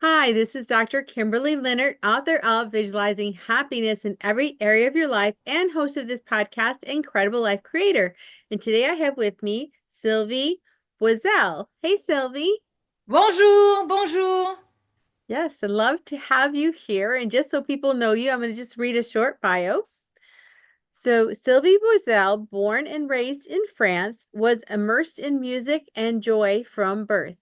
Hi, this is Dr. Kimberley Linert, author of Visualizing Happiness in Every Area of Your Life and host of this podcast, Incredible Life Creator. And today I have with me Sylvie Boisel. Hey, Sylvie. Bonjour, bonjour. Yes, I'd love to have you here. And just so people know you, I'm going to just read a short bio. So, Sylvie Boisel, born and raised in France, was immersed in music and joy from birth.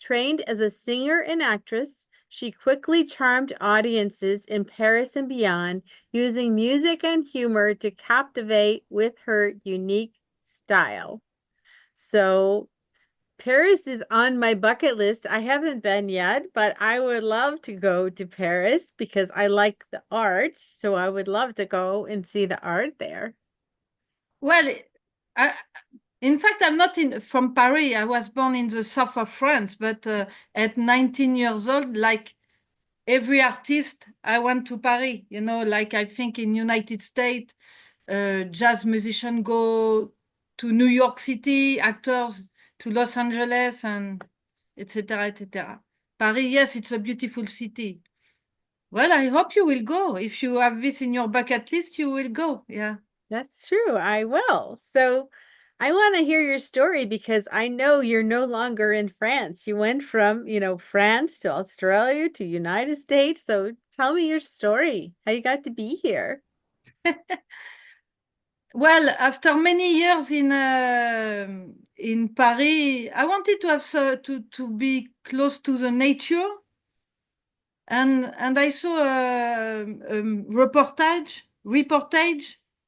Trained as a singer and actress, she quickly charmed audiences in Paris and beyond, using music and humor to captivate with her unique style. So, Paris is on my bucket list. I haven't been yet, but I would love to go to Paris because I like the art. So, I would love to go and see the art there. Well, I, in fact, I'm not from Paris. I was born in the south of France, but at 19 years old, like every artist, I went to Paris. Like I think in United States, jazz musicians go to New York City, actors to Los Angeles, and etc., etc. Paris, yes, it's a beautiful city. Well, I hope you will go. If you have this in your bucket list, you will go. Yeah. That's true. I will. So I want to hear your story because I know you're no longer in France. You went from, France to Australia to United States. So tell me your story, how you got to be here. Well, after many years in Paris, I wanted to have to be close to the nature, and I saw a reportage,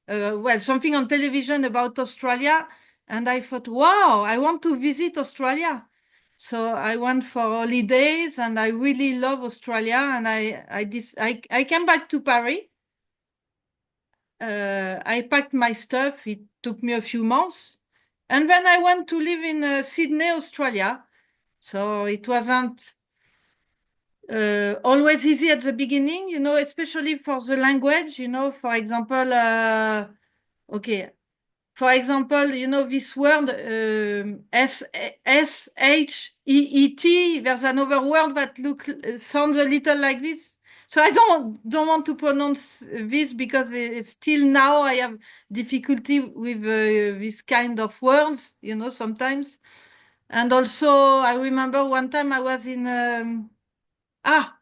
well, something on television about Australia, and I thought, wow, I want to visit Australia. So I went for holidays, and I really love Australia, and I came back to Paris. I packed my stuff. It took me a few months. And then I went to live in Sydney, Australia. So it wasn't always easy at the beginning, especially for the language. For example, okay, for example, this word Sheet. There's another word that sounds a little like this. So I don't want to pronounce this because it's still now I have difficulty with this kind of words, sometimes. And also, I remember one time I was in ah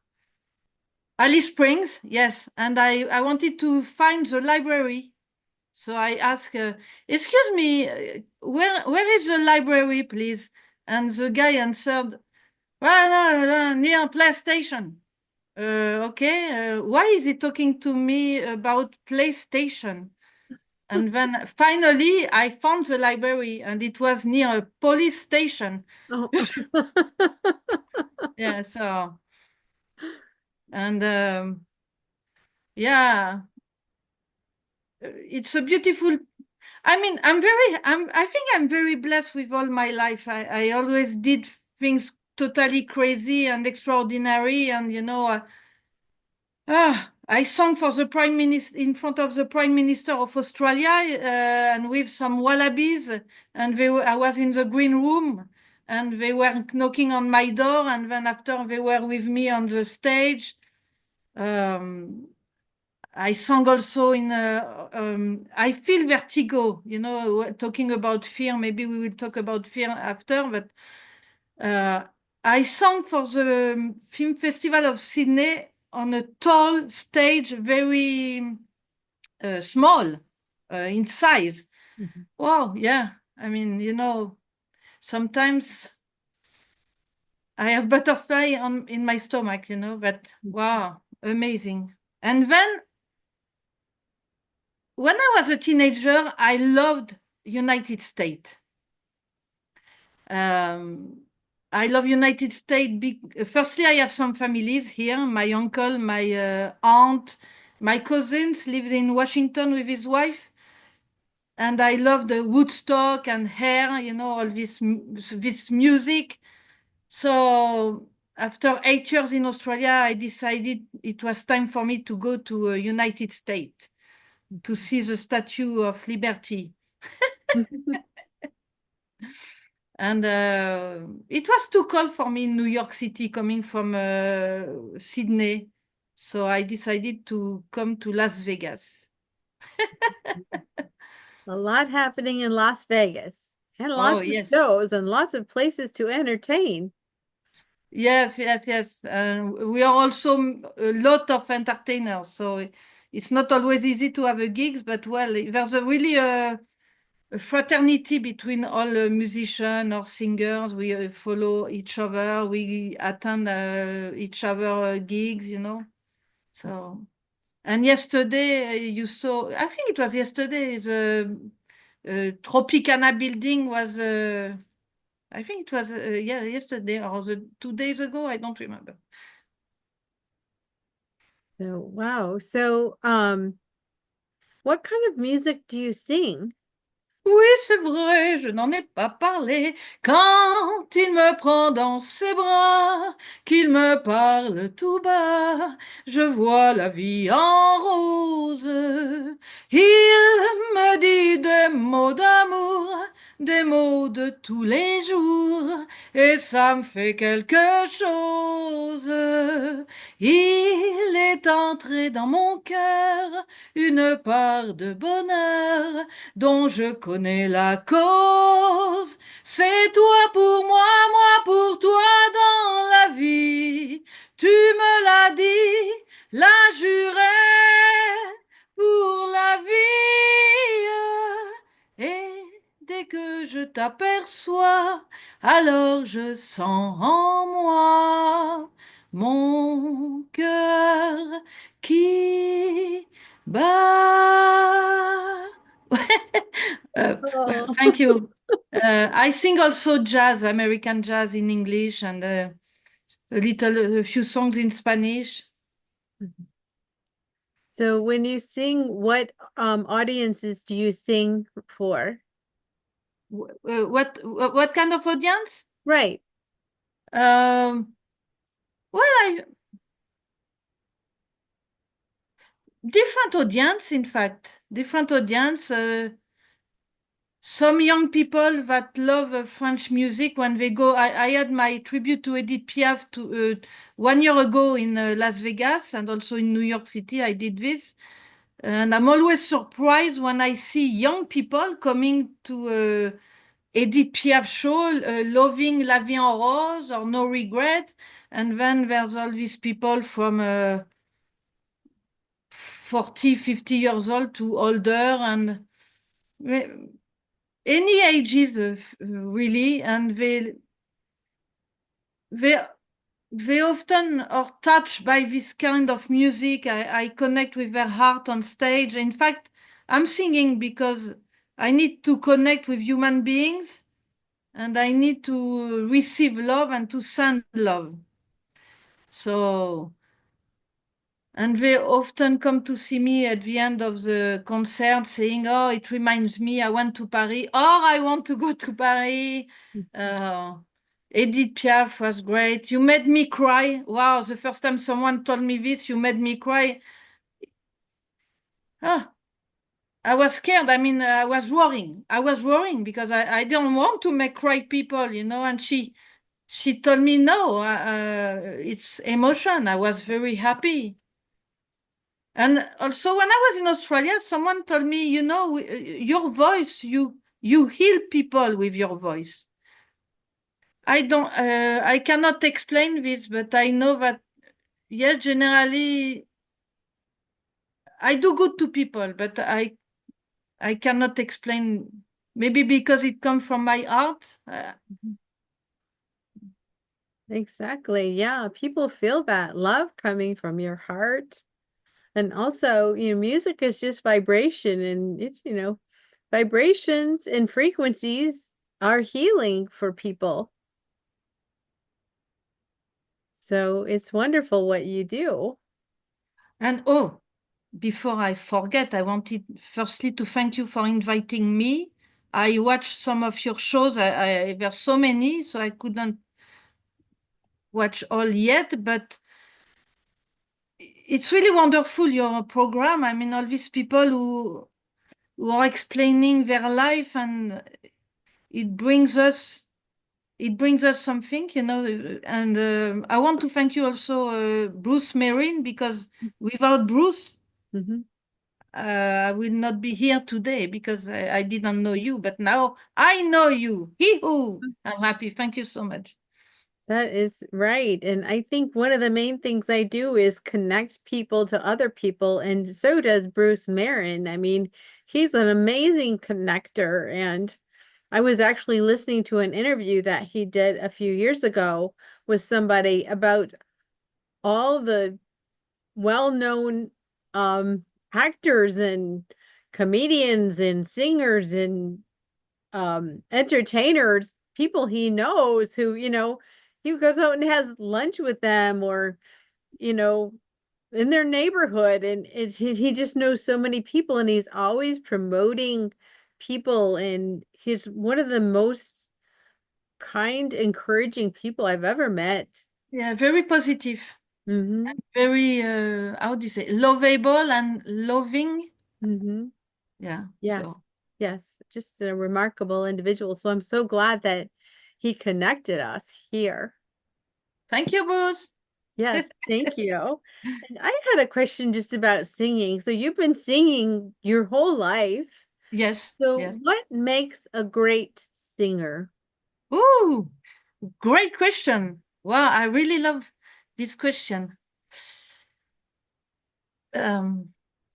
Alice Springs, yes, and I wanted to find the library. So I asked, "Excuse me, where is the library, please?" And the guy answered, "Well, no, no, near PlayStation." Okay, why is he talking to me about PlayStation? And then finally, I found the library, and it was near a police station. Oh. Yeah, so and yeah, it's a beautiful. I mean, I think I'm very blessed with all my life. I always did things totally crazy and extraordinary. And, I sang for the Prime Minister in front of the Prime Minister of Australia and with some Wallabies. And I was in the green room and they were knocking on my door. And then after they were with me on the stage. Um, I sang also in I feel vertigo, talking about fear. Maybe we will talk about fear after, but uh, I sang for the Film Festival of Sydney on a tall stage, very small in size. Mhm. Wow, yeah. I mean, sometimes I have butterfly in my stomach, but wow, amazing. And then when I was a teenager, I loved United States. Um, I love United States. Firstly, I have some families here. My uncle, my aunt, my cousins lives in Washington with his wife, and I love the Woodstock and hair. All this music. So after 8 years in Australia, I decided it was time for me to go to United States to see the Statue of Liberty. And it was too cold for me in New York City coming from Sydney. So I decided to come to Las Vegas. A lot happening in Las Vegas and Oh, lots of yes. shows and lots of places to entertain. Yes, yes, yes. We are also a lot of entertainers. So it's not always easy to have a gigs, but well, there's a really a fraternity between all musicians or singers. We follow each other. We attend each other gigs, you know. So, and yesterday you saw, I think it was yesterday, the Tropicana building was, I think it was, yeah, yesterday or 2 days ago. I don't remember. So, wow. So, what kind of music do you sing? Oui, c'est vrai, je n'en ai pas parlé. Quand il me prend dans ses bras, qu'il me parle tout bas, je vois la vie en rose. Il me dit des mots d'amour, des mots de tous les jours, et ça me fait quelque chose. Il est entré dans mon cœur une part de bonheur dont je connais la cause. C'est toi pour moi, moi pour toi dans la vie. Tu me l'as dit, l'as juré pour la vie. Et dès que je t'aperçois, alors je sens en moi mon cœur qui bat. Well, Oh. thank you. I sing also jazz, American jazz in English, and a few songs in Spanish. So, when you sing, what audiences do you sing for? What kind of audience? Right. Um, well, different audience, in fact, different audience. Some young people that love French music when they go. I had my tribute to Edith Piaf 1 year ago in Las Vegas and also in New York City. I did this. And I'm always surprised when I see young people coming to Edith Piaf show, loving La Vie en Rose or No Regrets. And then there's all these people from 40, 50 years old to older and any ages, really. And they, they often are touched by this kind of music. I connect with their heart on stage. In fact, I'm singing because I need to connect with human beings and I need to receive love and to send love. So, and they often come to see me at the end of the concert saying, oh, it reminds me, I went to Paris, or I want to go to Paris. Uh, Edith Piaf was great. You made me cry. Wow, the first time someone told me this, you made me cry. Ah, I was scared. I mean, I was worrying. I was worrying because I didn't want to make cry people, you know. And she told me, no, it's emotion. I was very happy. And also, when I was in Australia, someone told me, you know, your voice, you heal people with your voice. I cannot explain this, but I know that, yeah, generally, I do good to people, but I cannot explain. Maybe because it comes from my heart. Exactly. Yeah, people feel that love coming from your heart. And also, music is just vibration and it's, vibrations and frequencies are healing for people. So it's wonderful what you do. And oh, before I forget, I wanted firstly to thank you for inviting me. I watched some of your shows. There's so many, so I couldn't watch all yet, but it's really wonderful, your program. I mean, all these people who are explaining their life, and it brings us it brings us something, and I want to thank you also, Bruce Marin, because without Bruce, Hmm. I will not be here today because I didn't know you, but now I know you. Hee-hoo! I'm happy. Thank you so much. That is right. And I think one of the main things I do is connect people to other people, and so does Bruce Marin. I mean, he's an amazing connector. And I was actually listening to an interview that he did a few years ago with somebody about all the well-known actors and comedians and singers and entertainers, people he knows who, he goes out and has lunch with them or, you know, in their neighborhood. And he just knows so many people and he's always promoting people. And he's one of the most kind, encouraging people I've ever met. Yeah, very positive, Mm-hmm. very, how do you say, lovable and loving. Mm-hmm. Yeah, Yes. so Yes. Just a remarkable individual. So I'm so glad that he connected us here. thank you, Bruce. Yes, thank you. And I had a question just about singing. So you've been singing your whole life. Yes, So yes. what makes a great singer? Ooh, great question. Wow, I really love this question. Um,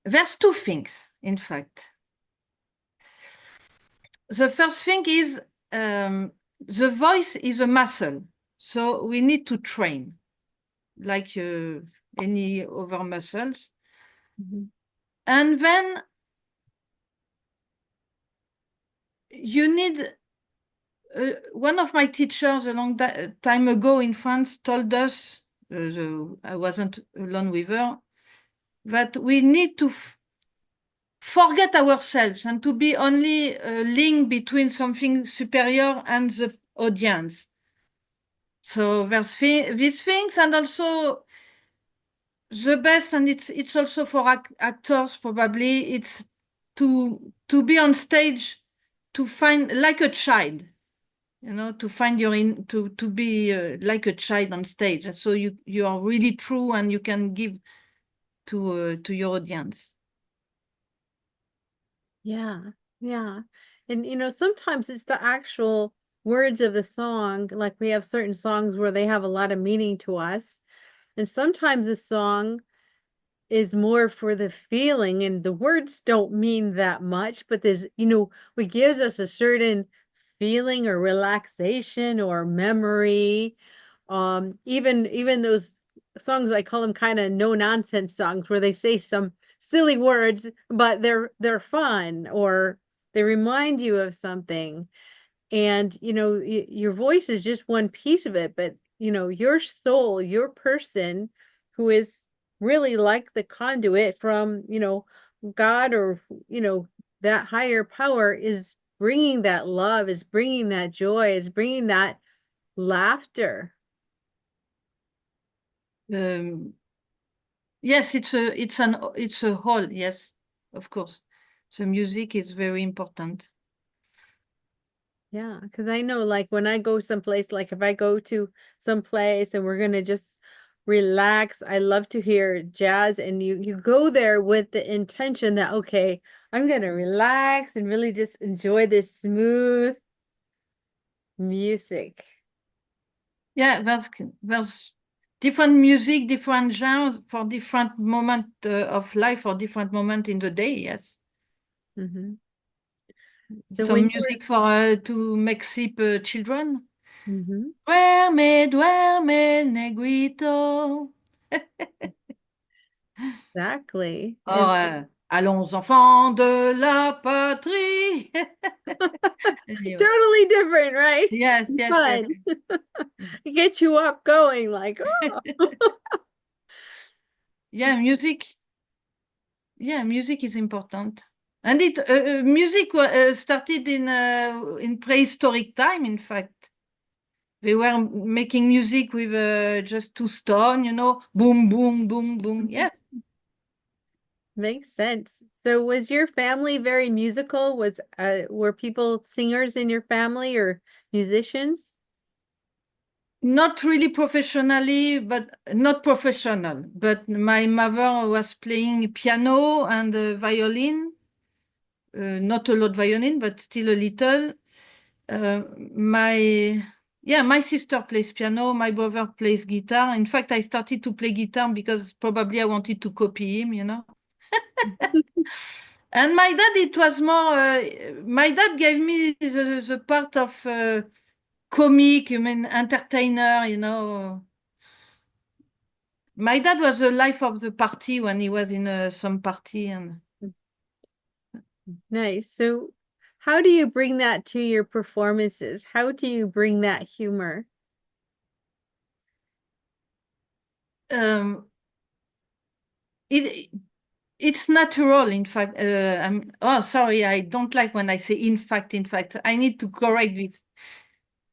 there's two things, in fact. The first thing is, the voice is a muscle, so we need to train like any other muscles. Mhm. And then you need, one of my teachers a long time ago in France told us, I wasn't alone with her, that we need to forget ourselves and to be only a link between something superior and the audience. So there's these things, and also the best, and it's also for actors probably. It's to be on stage, to find like a child, to find your in to be like a child on stage, and so you are really true and you can give to your audience. Yeah, yeah. And sometimes it's the actual words of the song. Like we have certain songs where they have a lot of meaning to us. And sometimes the song is more for the feeling and the words don't mean that much, but there's, what gives us a certain feeling or relaxation or memory. Even those songs, I call them kind of no nonsense songs where they say some silly words, but they're fun or they remind you of something. And your voice is just one piece of it, but your soul, your person who is really like the conduit from God or that higher power is bringing that love, is bringing that joy, is bringing that laughter. Um, yes, it's a whole. Yes, of course. The music is very important. Yeah, because I know, like, when I go someplace, like if I go to some place and we're gonna just relax, I love to hear jazz, and you go there with the intention that, okay, I'm gonna relax and really just enjoy this smooth music. Yeah, there's different music, different genres for different moment of life or different moment in the day. Yes, Hmm. So some when you music for to make sleep children. were, Duerme, duerme, negrito. exactly, Or and allons enfants de la patrie. Anyway, totally different, right? yes, yes, yes. Fun. Get you up going, like, oh. Yeah, music. Yeah, music is important. And it music started in prehistoric time. In fact, they were making music with just two stone, boom, boom, boom, boom. Yes. Makes sense. So was your family very musical? Were people singers in your family or musicians? Not really professionally, but not professional. But my mother was playing piano and violin, not a lot violin, but still a little. Uh, my my sister plays piano. My brother plays guitar. In fact, I started to play guitar because probably I wanted to copy him, you know. And my dad, it was more. My dad gave me the part of comic, I mean, entertainer, you know. My dad was the life of the party when he was in some party, and Nice. So, how do you bring that to your performances? How do you bring that humor? um, it it's natural. In fact, oh, sorry, I don't like when I say in fact. In fact, I need to correct this.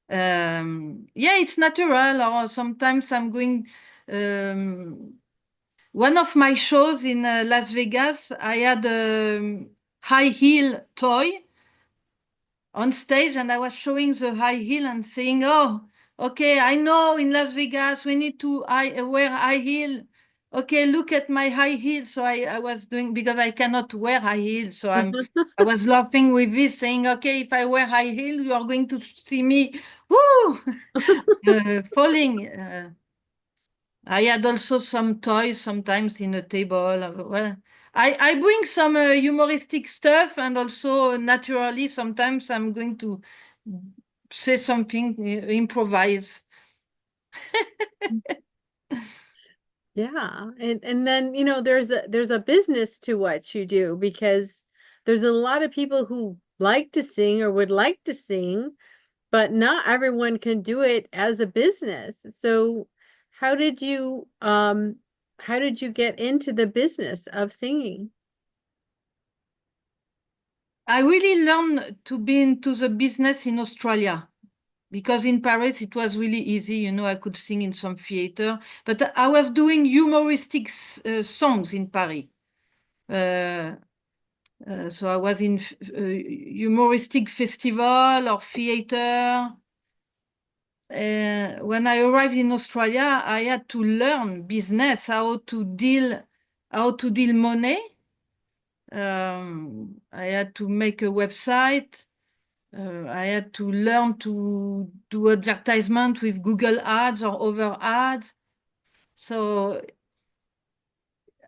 Yeah, it's natural. Or sometimes I'm going. Um, One of my shows in Las Vegas, I had a high heel toy on stage and I was showing the high heel and saying, "Oh, okay, I know in Las Vegas we need to wear high heel. Okay, look at my high heel." So I was doing because I cannot wear high heels. So I was laughing with this, saying, "Okay, if I wear high heel, you are going to see me, woo, falling." I had also some toys sometimes in a table. Well, I bring some humoristic stuff, and also naturally sometimes I'm going to say something, improvise. Yeah. And then, there's a business to what you do because there's a lot of people who like to sing or would like to sing, but not everyone can do it as a business. So, how did you how did you get into the business of singing? I really learned to be into the business in Australia because in Paris it was really easy. You know, I could sing in some theater, but I was doing humoristic songs in Paris. Uh, so I was in humoristic festival or theater. When I arrived in Australia, I had to learn business, how to deal money. I had to make a website. I had to learn to do advertisement with Google Ads or other ads. So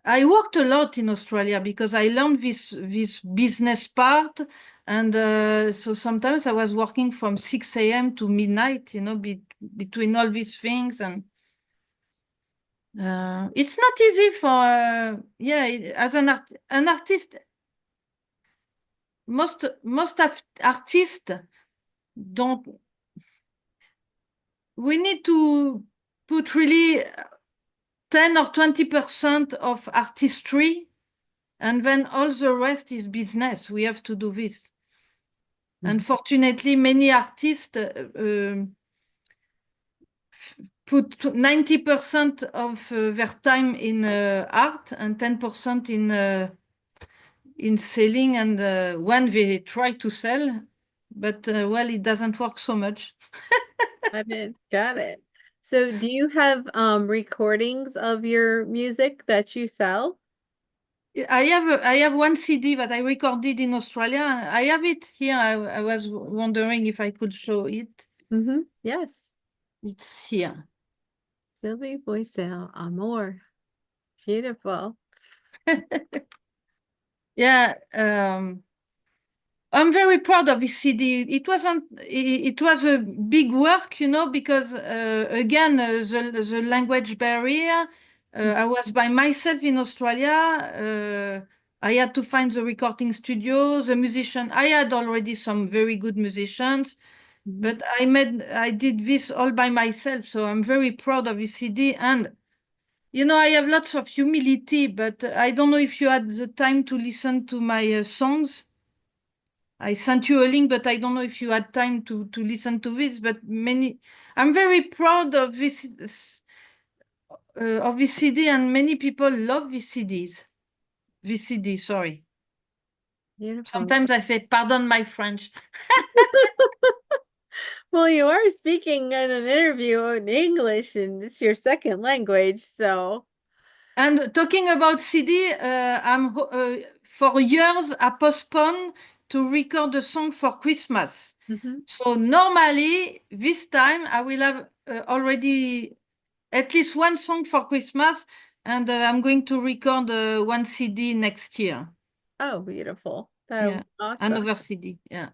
I worked a lot in Australia because I learned this business part, and so sometimes I was working from 6 a.m. to midnight, you know, between all these things, and it's not easy for as an artist. Most artists don't. We need to put really 10 or 20% of artistry, and then all the rest is business. We have to do this. Unfortunately, many artists put 90% of their time in art and 10% in selling. And when they try to sell, but well, it doesn't work so much. Got it. Got it. So, do you have recordings of your music that you sell? I have one CD that I recorded in Australia. I have it here. I was wondering if I could show it. Mm-hmm. Yes. It's here. Sylvie Boisel, Amour. Beautiful. Yeah. I'm very proud of this CD. It wasn't. It was a big work, you know, because again, the language barrier. I was by myself in Australia. I had to find the recording studio, the musician. I had already some very good musicians, Mhm. but I did this all by myself. So I'm very proud of this CD. And you know, I have lots of humility, but I don't know if you had the time to listen to my songs. I sent you a link, but I don't know if you had time to listen to this. But I'm very proud of this CD, and many people love these CDs. This CD, sorry. Beautiful. Sometimes I say, pardon my French. Well, you are speaking in an interview in English and it's your second language, so. And talking about CD, for years I postponed to record a song for Christmas. Mhm. So normally this time I will have already at least one song for Christmas, and I'm going to record one CD next year. Oh, beautiful. That Yeah, was awesome. another CD. Yeah.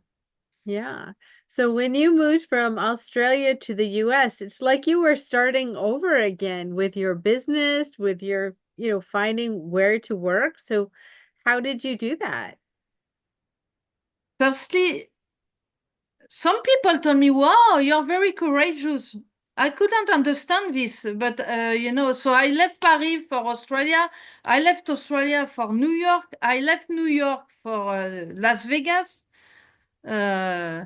Yeah. So when you moved from Australia to the US, it's like you were starting over again with your business, with your, finding where to work. So how did you do that? Firstly, some people told me, "Wow, you're very courageous." I couldn't understand this, but so I left Paris for Australia. I left Australia for New York. I left New York for Las Vegas. Uh,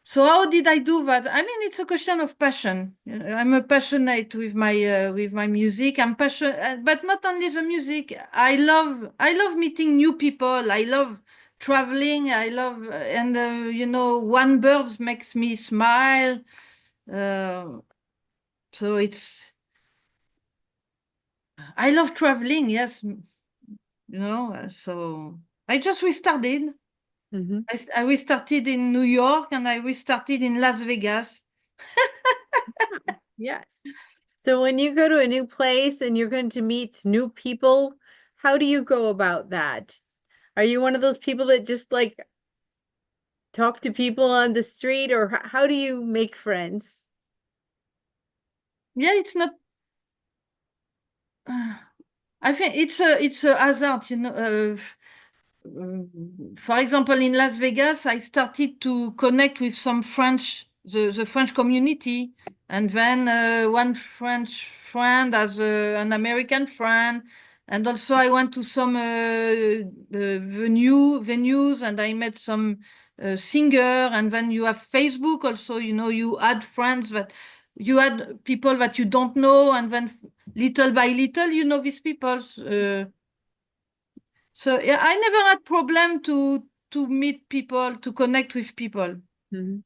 So how did I do that? I mean, it's a question of passion. I'm a passionate with my music. I'm passionate, but not only the music. I love meeting new people. I love traveling. I love and one bird makes me smile. Uh, so I love traveling. Yes, So I just restarted. Hmm. I restarted in New York and I restarted in Las Vegas. Yes. So when you go to a new place and you're going to meet new people, how do you go about that? Are you one of those people that just like talk to people on the street, or how do you make friends? Yeah, it's not. I think it's a hazard, for example, in Las Vegas, I started to connect with some the French community, and then one French friend has an American friend, and also I went to some venues, and I met some singer, and then you have Facebook also. You add friends that you add people that you don't know, and then little by little, these people. So yeah, I never had problem to meet people, to connect with people. Mhm.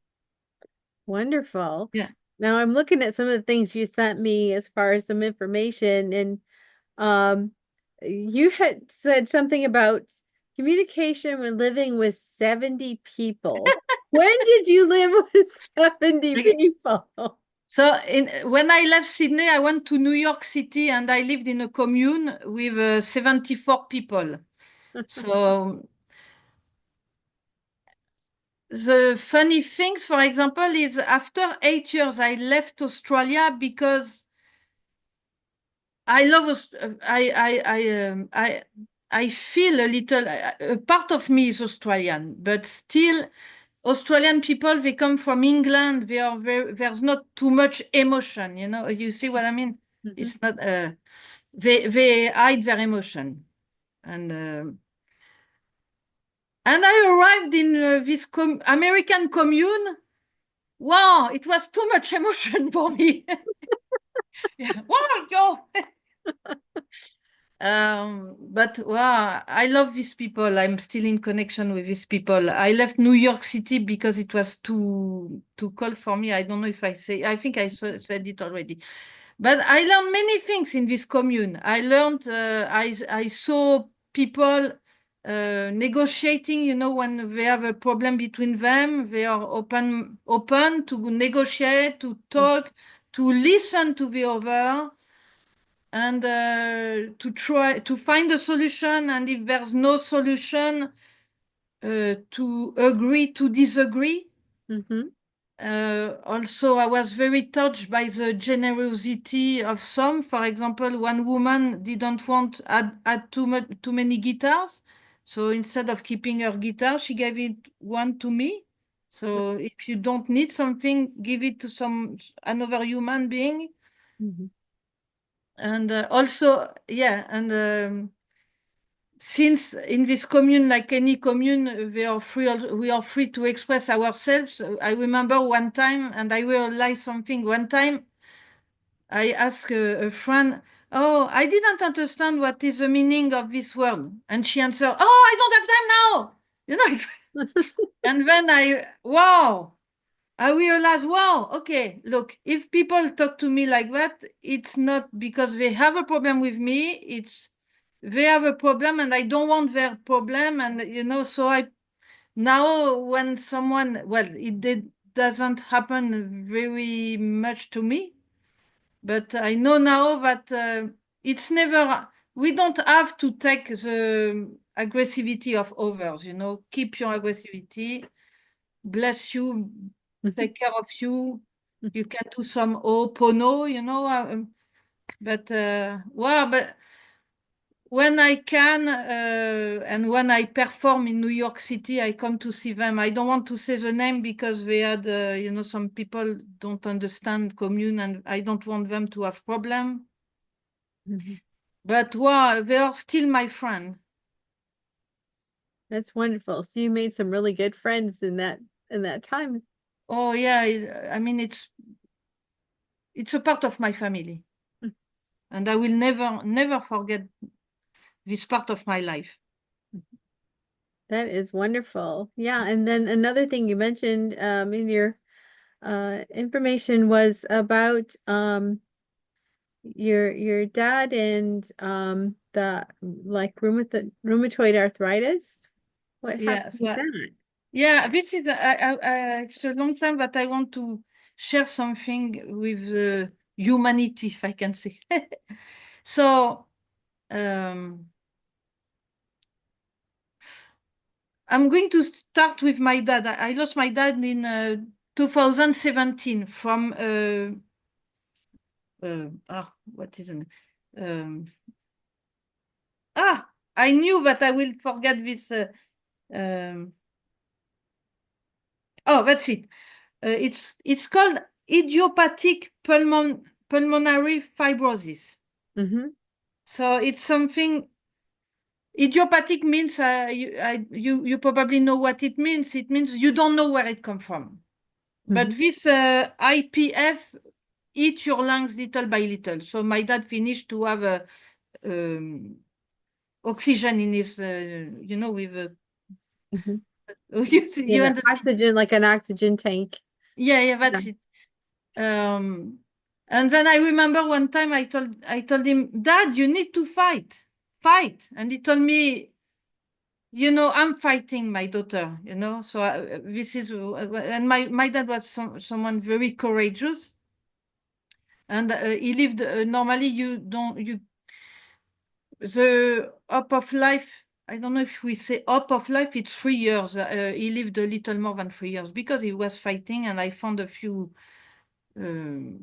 Wonderful. Yeah. Now I'm looking at some of the things you sent me as far as some information, and um, you had said something about communication when living with 70 people. When did you live with 70 Okay. people? So when I left Sydney, I went to New York City and I lived in a commune with 74 people. So the funny things, for example, is after 8 years, I left Australia because I love I feel a little a part of me is Australian, but still Australian people, they come from England. There's not too much emotion. You see what I mean? Mhm. It's not. They hide their emotion, and I arrived in this American commune. Wow, it was too much emotion for me. Yeah. Wow, yo. But wow, I love these people. I'm still in connection with these people. I left New York City because it was too cold for me. I don't know if I think I said it already. But I learned many things in this commune. I learned, I saw people negotiating. When they have a problem between them, they are open to negotiate, to talk, to listen to the other and to try to find a solution. And if there's no solution, to agree to disagree. Mhm. Also, I was very touched by the generosity of some. For example, one woman didn't want add too many guitars, so instead of keeping her guitar, she gave it one to me. So if you don't need something, give it to some another human being. Mhm. And also, yeah, and since in this commune, like any commune, we are free to express ourselves. I remember one time, and I realized something. One time, I asked a friend, "Oh, I didn't understand what is the meaning of this word," and she answered, "Oh, I don't have time now." You know, and then wow, I realize, wow, okay, look, if people talk to me like that, it's not because they have a problem with me, it's they have a problem and I don't want their problem. And, so I now when someone, well, doesn't happen very much to me, but I know now that it's never, we don't have to take the aggressivity of others, keep your aggressivity, bless you, take care of you. You can do some opono, but when I can and when I perform in New York City, I come to see them. I don't want to say the name because they had, some people don't understand commune, and I don't want them to have problem. Mhm. But wow, they are still my friend. That's wonderful. So you made some really good friends in that time. Oh yeah, I mean it's a part of my family, and I will never forget this part of my life. That is wonderful. Yeah, and then another thing you mentioned in your information was about your dad and the like rheumatoid arthritis. What Yeah, happened with so that? yeah, this is it's a long time that I want to share something with humanity, if I can say. So um, I'm going to start with my dad. I lost my dad in 2017 from what is it? Um, I knew that I will forget this. Um, oh, that's it. It's called idiopathic pulmonary fibrosis. Mm-hmm. So it's something. Idiopathic means you probably know what it means. It means you don't know where it comes from. But Mm-hmm. this IPF eat your lungs little by little. So my dad finished to have um, oxygen in his, with Mm-hmm. Yeah, you the understand? oxygen, like an oxygen tank. Yeah, Yeah. that's it. Um, and then I remember one time I told him, Dad, you need to fight. And he told me, I'm fighting my daughter. So this is, and my dad was someone very courageous, and he lived normally. You don't you the up of life. I don't know if we say up of life. It's 3 years. He lived a little more than 3 years because he was fighting, and I found a few. Um,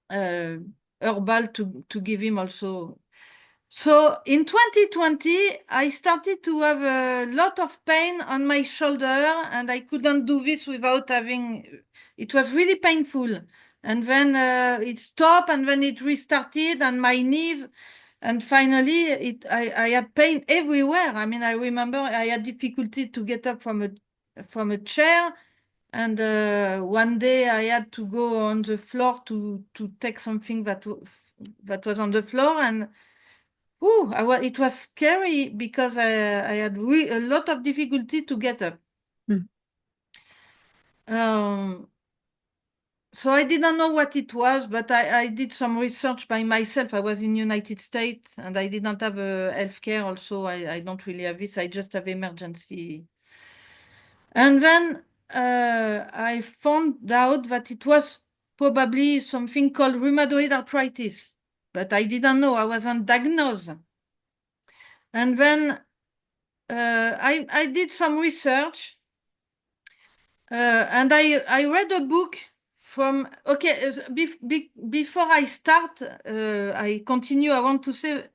uh, Herbal to give him also. So in 2020, I started to have a lot of pain on my shoulder, and I couldn't do this without having. It was really painful, and then it stopped, and then it restarted, and my knees, and finally, I had pain everywhere. I mean, I remember I had difficulty to get up from a chair. And one day I had to go on the floor to take something that was on the floor, and it was scary because I had a lot of difficulty to get up. Mm. Um, so I didn't know what it was, but I did some research by myself. I was in United States and I didn't have a healthcare. Also, I don't really have this. I just have emergency. And then I found out that it was probably something called rheumatoid arthritis, but I didn't know. I wasn't diagnosed. And then I did some research, and I read a book from. Okay, before I start, I continue. I want to say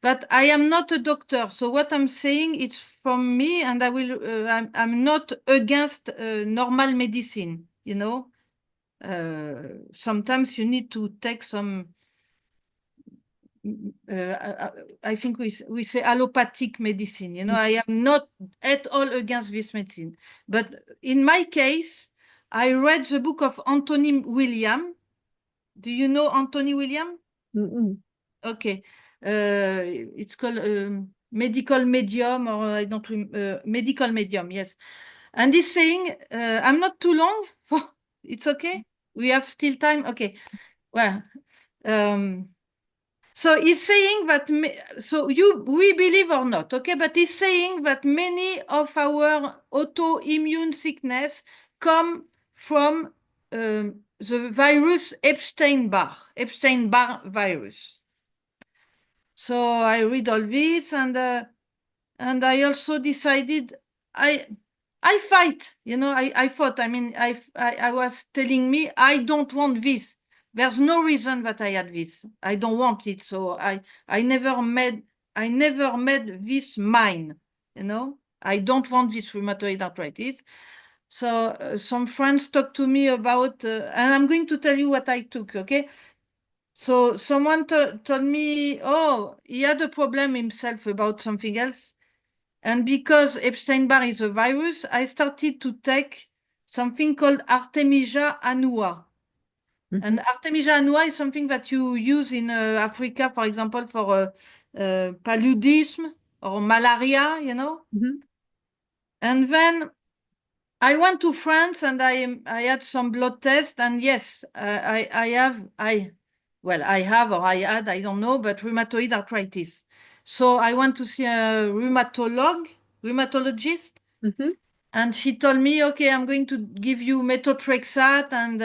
that I am not a doctor, so what I'm saying it's from me, and I'm not against normal medicine. Sometimes you need to take some. I think we say allopathic medicine. I am not at all against this medicine, but in my case, I read the book of Anthony William. Do you know Anthony William? Mm-mm. Okay. It's called Medical Medium, or I don't Medical Medium, yes. And he's saying, I'm not too long. It's okay. We have still time. Okay. Well, um, so he's saying that, so we believe or not, okay, but he's saying that many of our autoimmune sickness come from the virus Epstein-Barr virus. So I read all this, and I also decided I I fight. I fought. I mean, I was telling me I don't want this. There's no reason that I had this. I don't want it. So I never made this mine. I don't want this rheumatoid arthritis. So some friends talked to me about, and I'm going to tell you what I took. Okay. So someone told me, oh, he had a problem himself about something else. And because Epstein-Barr is a virus, I started to take something called Artemisia annua. Hmm. And Artemisia annua is something that you use in Africa, for example, for paludism or malaria. Hmm. And then I went to France and I had some blood tests, and yes, I have, or I had, I don't know, but rheumatoid arthritis. So I went to see a rheumatologist, Hmm. and she told me, okay, I'm going to give you methotrexate, and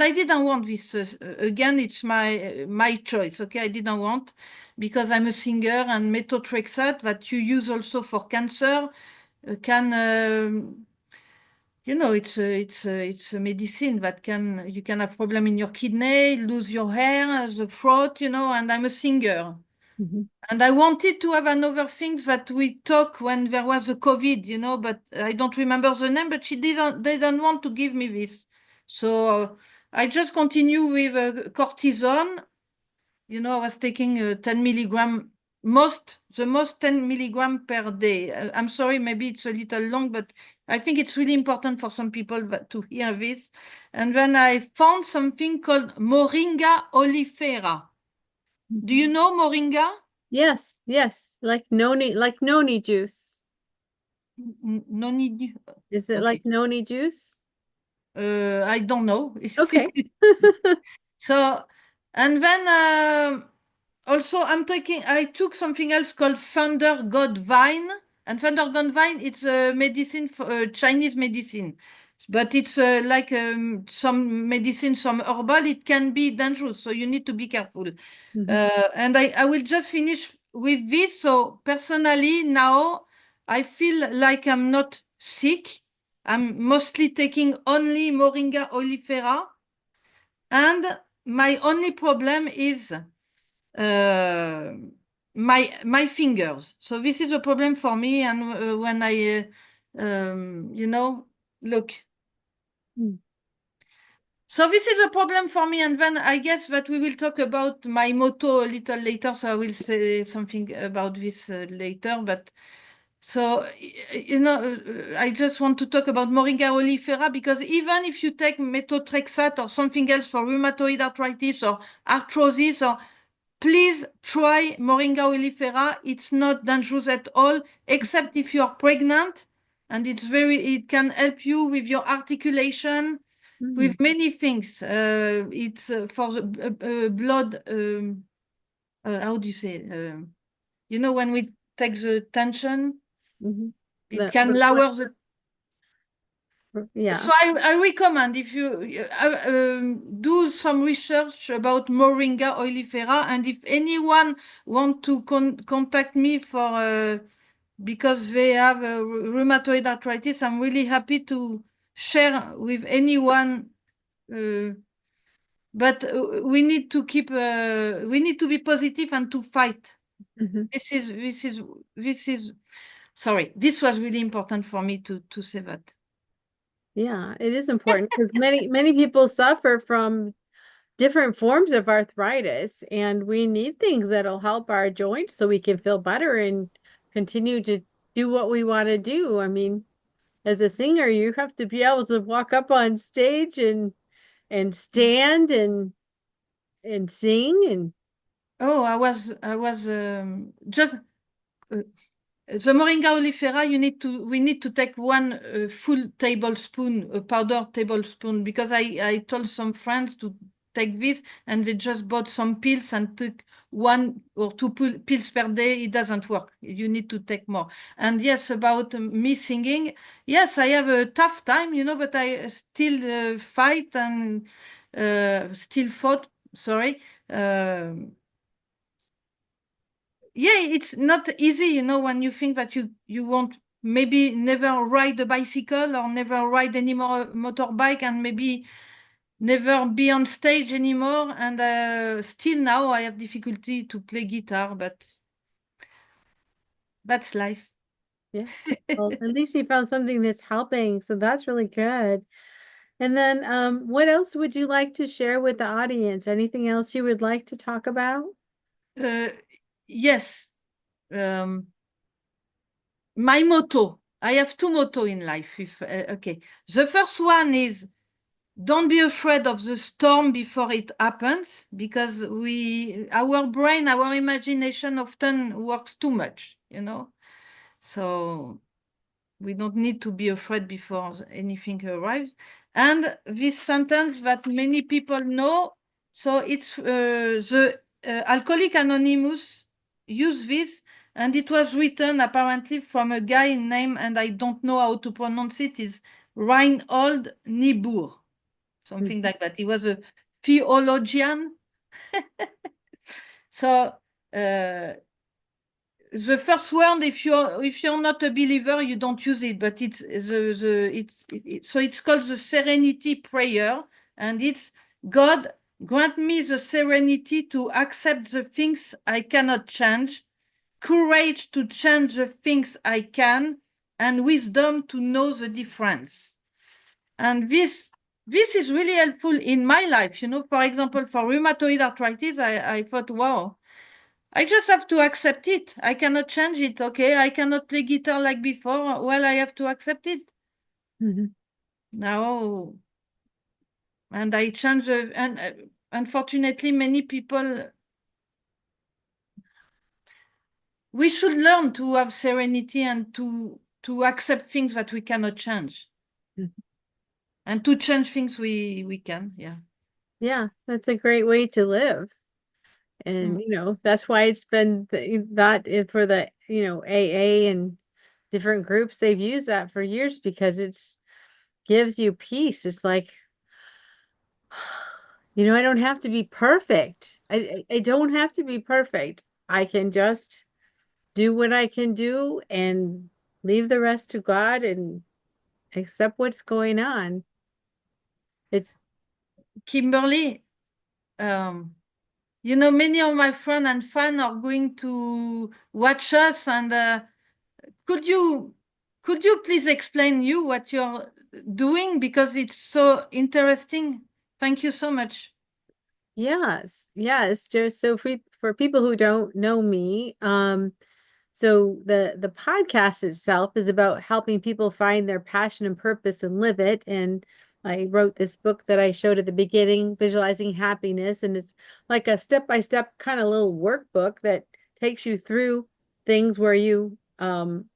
I didn't want this. Again, it's my choice. Okay, I didn't want, because I'm a singer, and methotrexate that you use also for cancer can. It's a medicine that you can have problem in your kidney, lose your hair, the throat, and I'm a singer. Hmm. And I wanted to have another things that we talk when there was a COVID, but I don't remember the name, but they didn't want to give me this. So I just continue with cortisone. I was taking 10 milligram, the most 10 milligram per day. I'm sorry, maybe it's a little long, but I think it's really important for some people to hear this. And then I found something called Moringa oleifera. Do you know Moringa? Yes, yes, like noni juice. No need. Is it Okay. like noni juice? I don't know. Okay. So, and then also I took something else called Thunder God Vine. And Thunder God Vine, it's a medicine, for Chinese medicine. But it's like some medicine, some herbal, it can be dangerous. So you need to be careful. Hmm. And I will just finish with this. So personally, now I feel like I'm not sick. I'm mostly taking only Moringa oleifera. And my only problem is uh, my fingers. So this is a problem for me. And when I, look. So this is a problem for me. And then I guess that we will talk about my motto a little later. So I will say something about this later. But so, I just want to talk about Moringa oleifera, because even if you take methotrexate or something else for rheumatoid arthritis or arthrosis, or please try Moringa oleifera. It's not dangerous at all, except if you are pregnant, and it can help you with your articulation, with Hmm. many things. It's for the blood. How do you say? When we take the tension, Hmm. it can lower the. Yeah. So I recommend, if you do some research about Moringa oleifera, and if anyone want to contact me for because they have rheumatoid arthritis, I'm really happy to share with anyone. Uh, but we need to be positive and to fight. Hmm. This is. Sorry, this was really important for me to say that. Yeah, it is important because many people suffer from different forms of arthritis, and we need things that'll help our joints so we can feel better and continue to do what we want to do. I mean, as a singer, you have to be able to walk up on stage and stand and sing and Oh, I was just uh, The Moringa oleifera, we need to take one full tablespoon, a powder tablespoon, because I told some friends to take this and they just bought some pills and took 1 or 2 pills per day. It doesn't work. You need to take more. And yes, about me singing, yes, I have a tough time, but I still fight and still fought, sorry. Yeah, it's not easy, when you think that you won't maybe never ride a bicycle or never ride any more motorbike and maybe never be on stage anymore. And still now I have difficulty to play guitar, but that's life. Yeah. Well, at least you found something that's helping, so that's really good. And then, what else would you like to share with the audience? Anything else you would like to talk about? Uh, yes, um, my motto. I have 2 motto in life. Okay, the first one is don't be afraid of the storm before it happens, because our brain, our imagination often works too much. So we don't need to be afraid before anything arrives. And this sentence that many people know, so it's the Alcoholic Anonymous use this, and it was written apparently from a guy named, and I don't know how to pronounce it, is Reinhold Niebuhr, something Mhm. like that. He was a theologian. So the first word, if you're not a believer, you don't use it, but so it's called the serenity prayer, and it's God, grant me the serenity to accept the things I cannot change, courage to change the things I can, and wisdom to know the difference. And this is really helpful in my life. For example, for rheumatoid arthritis, I thought, wow, I just have to accept it. I cannot change it. Okay, I cannot play guitar like before. Well, I have to accept it Mhm. now. And I change, and unfortunately, many people, we should learn to have serenity and to accept things that we cannot change, Mhm. and to change things we can. Yeah. Yeah, that's a great way to live. Mm. And, that's why it's been that for the, AA and different groups, they've used that for years because it's gives you peace. It's like, I don't have to be perfect. I don't have to be perfect. I can just do what I can do and leave the rest to God and accept what's going on. It's Kimberly, um, many of my friends and fans are going to watch us, and could you could you please explain you what you're doing, because it's so interesting. Thank you so much. yes, yes. Just so for people who don't know me, so the podcast itself is about helping people find their passion and purpose and live it. And I wrote this book that I showed at the beginning, Visualizing Happiness, and it's like a step-by-step kind of little workbook that takes you through things where you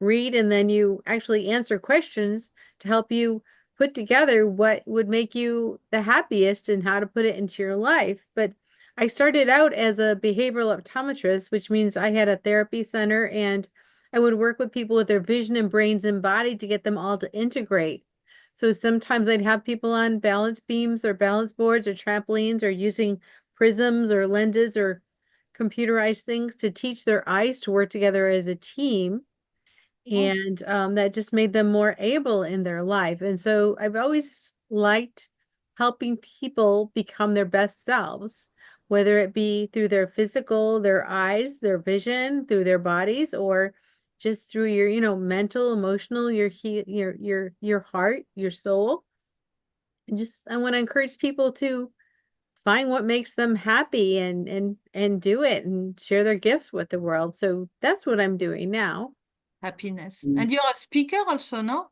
read and then you actually answer questions to help you put together what would make you the happiest and how to put it into your life. But I started out as a behavioral optometrist, which means I had a therapy center and I would work with people with their vision and brains and body to get them all to integrate. So sometimes I'd have people on balance beams or balance boards or trampolines or using prisms or lenses or computerized things to teach their eyes to work together as a team. Oh, And that just made them more able in their life. And so I've always liked helping people become their best selves, whether it be through their physical, their eyes, their vision, through their bodies, or just through your, mental, emotional, your heart, your soul. And just I want to encourage people to find what makes them happy and do it and share their gifts with the world. So that's what I'm doing now. happiness. And you're a speaker also, no?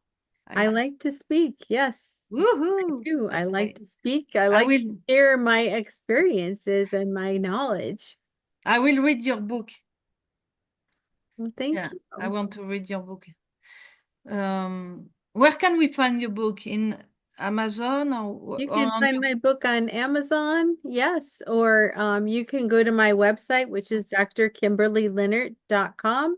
I I like to speak. Yes, I Woohoo! do. I That's like great. to speak. I I like to will share my experiences and my knowledge. I will read your book. Well, thank Yeah, I you. want to read your book. Where can we find your book? In Amazon You or can on find my book on Amazon, yes, or you can go to my website, which is drkimberleylinert.com.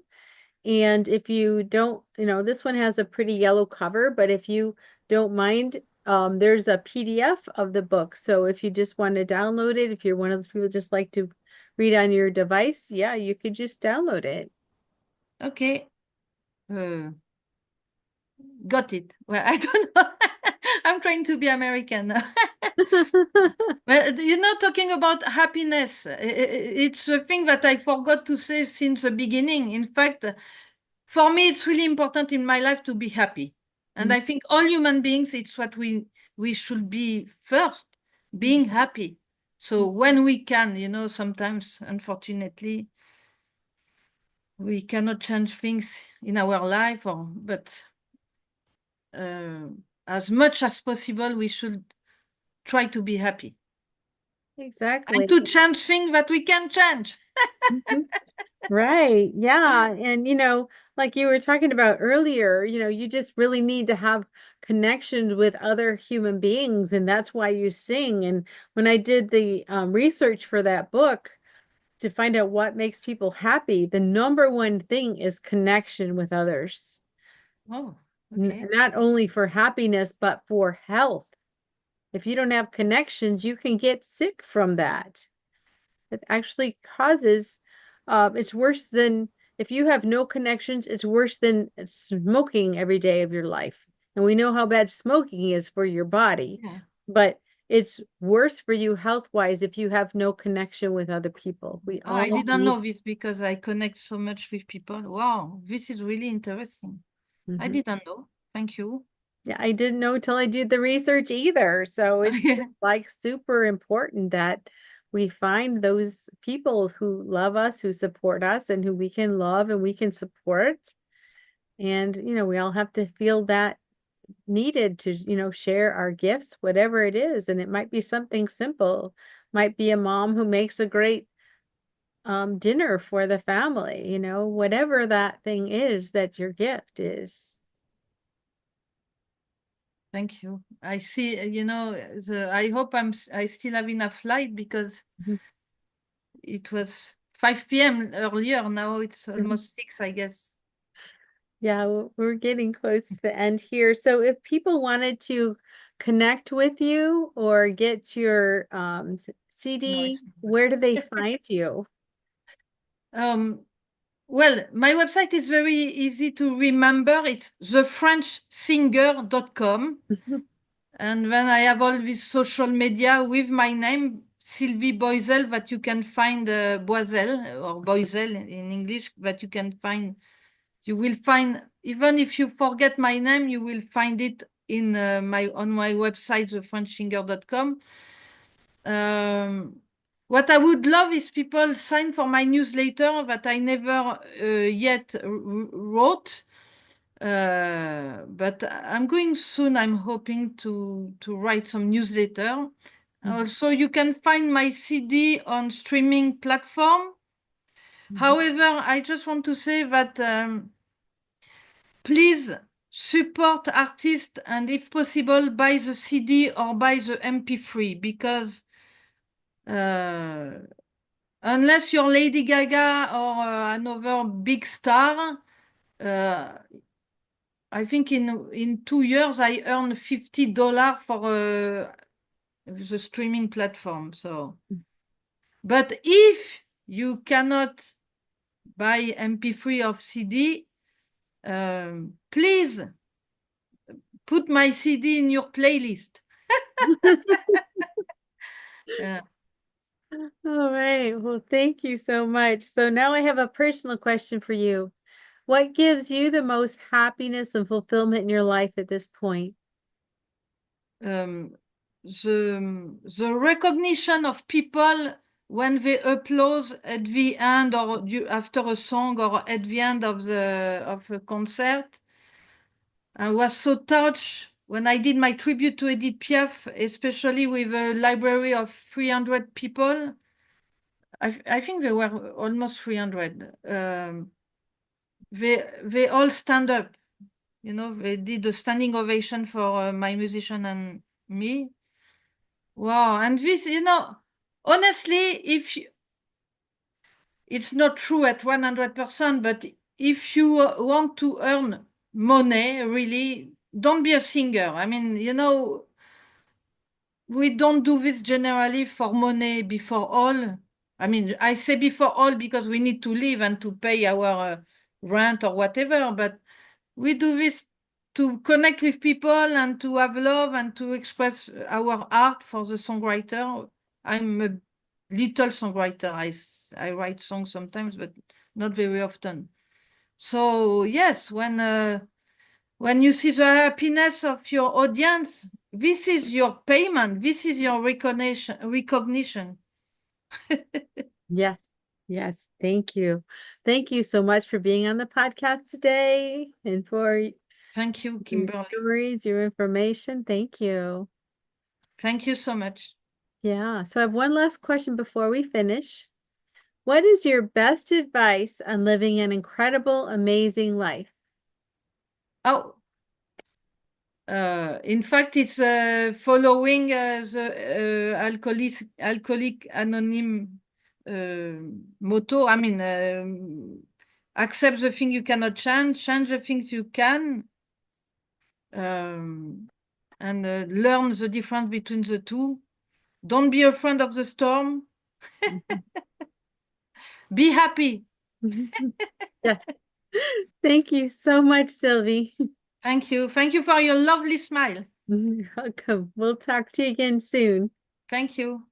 And if you don't, this one has a pretty yellow cover, but if you don't mind, there's a PDF of the book. So if you just want to download it, if you're one of those people just like to read on your device, yeah, you could just download it. Okay. Uh, got it. Well, I don't know. I'm trying to be American. Well, talking about happiness, it's a thing that I forgot to say since the beginning. In fact, for me, it's really important in my life to be happy. And I think all human beings, it's what we should be first, being happy. So when we can, sometimes, unfortunately, we cannot change things in our life, but uh, as much as possible, we should try to be happy and Exactly. to change things that we can change. Mhm. Right. Yeah. And, like you were talking about earlier, you just really need to have connections with other human beings. And that's why you sing. And when I did the research for that book to find out what makes people happy, the number one thing is connection with others. Oh, okay. Not only for happiness, but for health. If you don't have connections, you can get sick from that. It actually causes, it's worse than if you have no connections, it's worse than smoking every day of your life. And we know how bad smoking is for your body, Yeah. but it's worse for you health-wise if you have no connection with other people. We Oh, I all didn't need. know this because I connect so much with people. Wow, this is really interesting. I Mhm. didn't know. Thank you. Yeah, I didn't know till I did the research either. So it's just like super important that we find those people who love us, who support us, and who we can love and we can support. And, we all have to feel that needed to, share our gifts, whatever it is. And it might be something simple, might be a mom who makes a great dinner for the family, whatever that thing is that your gift is. Thank you. I see, I hope I still have enough light because Mhm. it was 5 p.m. earlier. Now it's Mhm. almost 6, I guess. Yeah, we're getting close to the end here. So if people wanted to connect with you or get your No, CD, it's where do they not. find you? um, well, my website is very easy to remember. It's thefrenchsinger.com. And then I have all this social media with my name, Sylvie Boisel, that you can find Boisel or Boisel in English, that you can find. You will find, even if you forget my name, you will find it in on my website, thefrenchsinger.com. What I would love is people sign for my newsletter that I never yet wrote. But I'm going soon. I'm hoping to write some newsletter. Mhm. Also, you can find my CD on streaming platform. Mhm. However, I just want to say that please support artists and, if possible, buy the CD or buy the MP3 because uh, unless you're Lady Gaga or another big star, uh, I think in 2 years I earned $50 for the streaming platform. So, but if you cannot buy MP3 of CD, please put my CD in your playlist. Uh, All right. Well, thank you so much. So now I have a personal question for you. What gives you the most happiness and fulfillment in your life at this point? um, the recognition of people when they applause at the end or after a song or at the end of a concert. I was so touched when I did my tribute to Edith Piaf, especially with a library of 300 people. I think there were almost 300. they all stand up. They did a standing ovation for my musician and me. Wow. And this, honestly, if it's not true at 100%, but if you want to earn money, really, don't be a singer. I mean, we don't do this generally for money before all. I mean, I say before all because we need to live and to pay our rent or whatever, but we do this to connect with people and to have love and to express our art for the songwriter. I'm a little songwriter. I write songs sometimes, but not very often. So yes, when you see the happiness of your audience, this is your payment. This is your recognition. Recognition. Yes. Yes. Thank you. Thank you so much for being on the podcast today and for Thank you, your Kimberly. stories, your information. Thank you. Thank you so much. Yeah. So I have one last question before we finish. What is your best advice on living an incredible, amazing life? Oh, in fact, it's following the alcoholic anonymous motto. I mean, accept the thing you cannot change, change the things you can, um, and learn the difference between the two. Don't be afraid of the storm. Be happy. Yes. Thank you so much, Sylvie. Thank you. Thank you for your lovely smile. You're welcome. We'll talk to you again soon. Thank you.